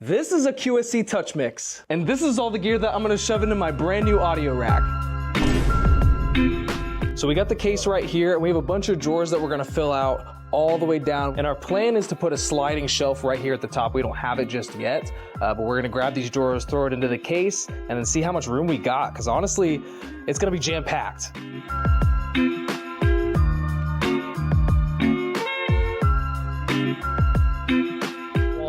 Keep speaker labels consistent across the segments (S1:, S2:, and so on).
S1: This is a QSC TouchMix, and this is all the gear that I'm gonna shove into my brand new audio rack. So we got the case right here, and we have a bunch of drawers that we're gonna fill out all the way down. And our plan is to put a sliding shelf right here at the top. We don't have it just yet, but we're gonna grab these drawers, throw it into the case, and then see how much room we got, because honestly, it's gonna be jam-packed.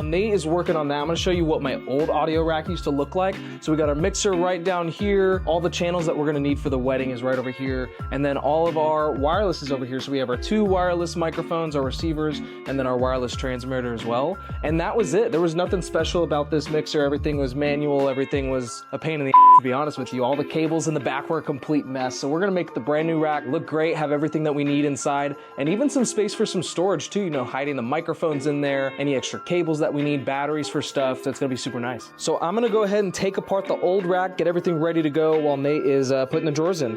S1: Nate is working on that. I'm gonna show you what my old audio rack used to look like. So we got our mixer right down here. All the channels that we're gonna need for the wedding is right over here. And then all of our wireless is over here. So we have our 2 wireless microphones, our receivers, and then our wireless transmitter as well. And that was it. There was nothing special about this mixer. Everything was manual. Everything was a pain in the ass, to be honest with you. All the cables in the back were a complete mess. So we're gonna make the brand new rack look great, have everything that we need inside, and even some space for some storage too, you know, hiding the microphones in there, any extra cables that we need, batteries for stuff. That's gonna be super nice. So I'm gonna go ahead and take apart the old rack, get everything ready to go while Nate is putting the drawers in.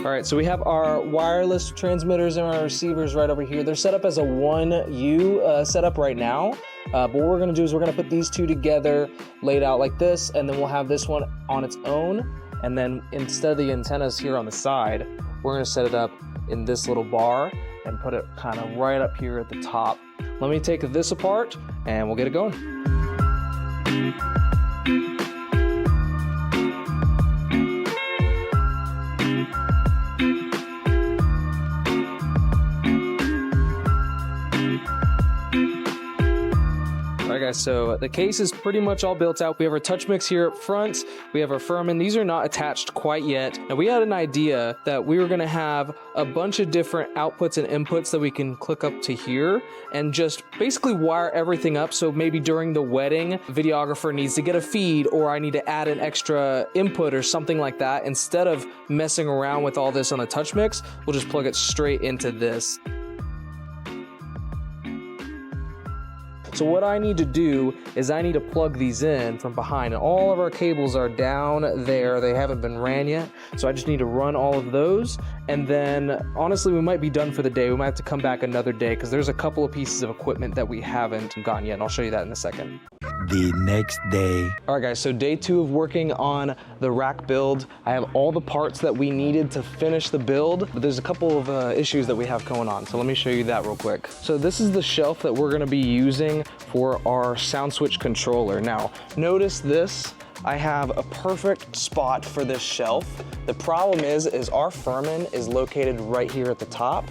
S1: All right, so we have our wireless transmitters and our receivers right over here. They're set up as a 1U setup right now. But what we're gonna do is we're gonna put these two together, laid out like this, and then we'll have this one on its own. And then instead of the antennas here on the side, we're gonna set it up in this little bar and put it kind of right up here at the top. Let me take this apart and we'll get it going. All right guys, so the case is pretty much all built out. We have our TouchMix here up front. We have our Furman. These are not attached quite yet. And we had an idea that we were gonna have a bunch of different outputs and inputs that we can click up to here and just basically wire everything up. So maybe during the wedding, videographer needs to get a feed, or I need to add an extra input or something like that. Instead of messing around with all this on the TouchMix, we'll just plug it straight into this. So what I need to do is I need to plug these in from behind, and all of our cables are down there. They haven't been ran yet. So I just need to run all of those. And then honestly, we might be done for the day. We might have to come back another day because there's a couple of pieces of equipment that we haven't gotten yet. And I'll show you that in a second.
S2: The next day.
S1: All right guys, so day 2 of working on the rack build. I have all the parts that we needed to finish the build, but there's a couple of issues that we have going on. So let me show you that real quick. So this is the shelf that we're gonna be using for our SoundSwitch controller. Now, notice this. I have a perfect spot for this shelf. The problem is our Furman is located right here at the top,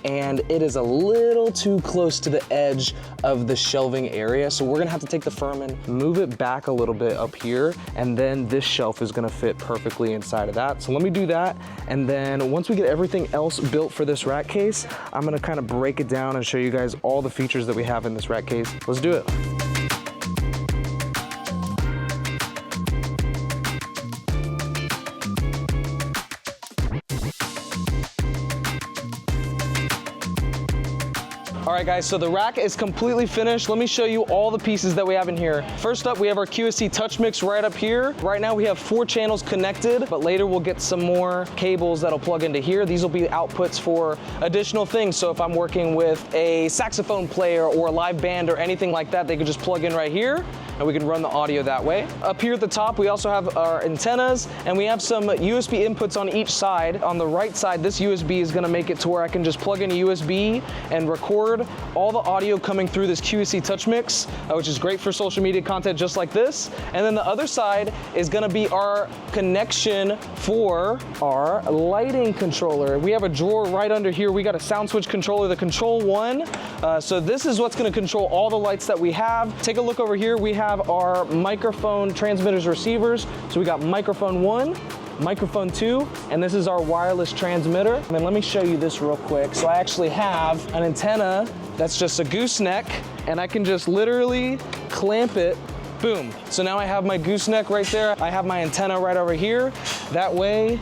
S1: and it is a little too close to the edge of the shelving area. So we're gonna have to take the Furman, move it back a little bit up here, and then this shelf is gonna fit perfectly inside of that. So let me do that. And then once we get everything else built for this rack case, I'm gonna kind of break it down and show you guys all the features that we have in this rack case. Let's do it. All right guys, so the rack is completely finished. Let me show you all the pieces that we have in here. First up, we have our QSC TouchMix right up here. Right now we have 4 channels connected, but later we'll get some more cables that'll plug into here. These will be outputs for additional things. So if I'm working with a saxophone player or a live band or anything like that, they could just plug in right here and we can run the audio that way. Up here at the top, we also have our antennas, and we have some USB inputs on each side. On the right side, this USB is gonna make it to where I can just plug in a USB and record all the audio coming through this QSC TouchMix, which is great for social media content just like this. And then the other side is gonna be our connection for our lighting controller. We have a drawer right under here. We got a SoundSwitch controller, the Control One. So this is what's gonna control all the lights that we have. Take a look over here. We have our microphone transmitters, receivers. So we got microphone 1, microphone 2, and this is our wireless transmitter. And let me show you this real quick. So I actually have an antenna that's just a gooseneck, and I can just literally clamp it. Boom. So now I have my gooseneck right there. I have my antenna right over here. That way,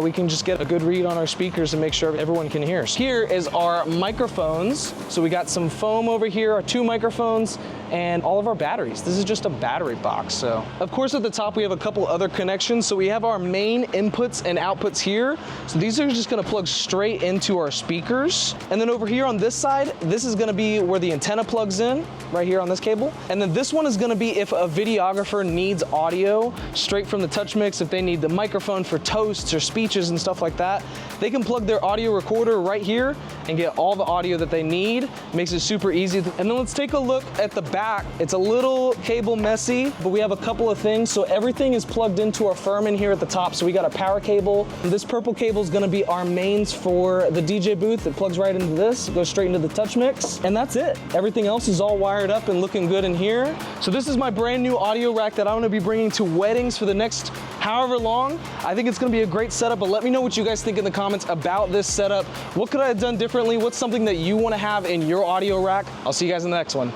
S1: we can just get a good read on our speakers and make sure everyone can hear us. Here is our microphones. So we got some foam over here, our 2 microphones, and all of our batteries. This is just a battery box. So of course at the top we have a couple other connections. So we have our main inputs and outputs here. So these are just gonna plug straight into our speakers. And then over here on this side, this is gonna be where the antenna plugs in, right here on this cable. And then this one is gonna be if a videographer needs audio straight from the TouchMix, if they need the microphone for toasts or speeches and stuff like that, they can plug their audio recorder right here and get all the audio that they need. Makes it super easy. And then let's take a look at the back. It's a little cable messy, but we have a couple of things. So everything is plugged into our Furman here at the top. So we got a power cable. This purple cable is gonna be our mains for the DJ booth. It plugs right into this, goes straight into the TouchMix, and that's it. Everything else is all wired up and looking good in here. So this is my brand new audio rack that I'm gonna be bringing to weddings for the next however long. I think it's gonna be a great setup, but let me know what you guys think in the comments about this setup. What could I have done differently? What's something that you wanna have in your audio rack? I'll see you guys in the next one.